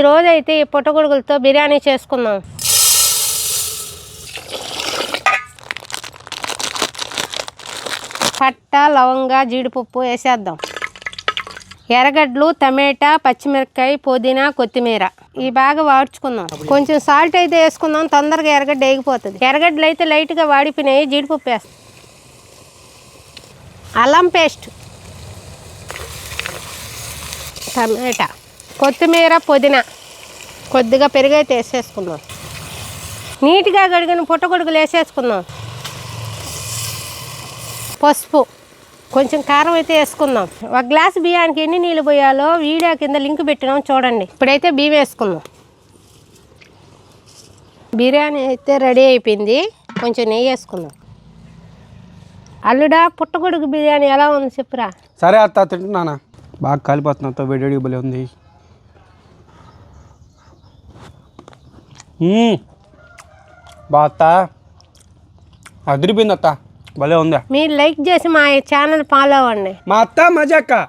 రోజైతే ఈ పుట్టగొడుగులతో బిర్యానీ చేసుకుందాం. పట్ట, లవంగా, జీడిపప్పు వేసేద్దాం. ఎర్రగడ్డలు, టమాటా, పచ్చిమిరపకాయ, పుదీనా, కొత్తిమీర ఇవి బాగా వాడ్చుకుందాం. కొంచెం సాల్ట్ అయితే వేసుకుందాం, తొందరగా ఎర్రగడ్డ వేగిపోతుంది. ఎర్రగడ్డలు అయితే లైట్గా వాడిపోయినాయి. జీడిపప్పు వేస్తాం. అల్లం పేస్ట్, టమాటా, కొత్తిమీర, పుదీనా, కొద్దిగా పెరుగు అయితే వేసేసుకుందాం. నీట్గా కడిగిన పుట్టగొడుగులు వేసేసుకుందాం. పసుపు, కొంచెం కారం అయితే వేసుకుందాం. ఒక గ్లాసు బియ్యానికి ఎన్ని నీళ్ళు పోయాలో వీడియో కింద లింక్ పెట్టినాం చూడండి. ఇప్పుడైతే బియ్యం వేసుకుందాం. బిర్యానీ అయితే రెడీ అయిపోయింది. కొంచెం నెయ్యి వేసుకుందాం. అల్లుడా, పుట్టగొడుగు బిర్యానీ ఎలా ఉంది చెప్పురా. సరే అత్త, తింటున్నానా. బాగా కాలిపోతున్నా, వేడి భలే ఉంది. బా అత్త, అదిరిపోయింది అత్త, భలే ఉందా. మీరు లైక్ చేసి మా ఛానల్ ఫాలో అవ్వండి. మా అత్త మజాక.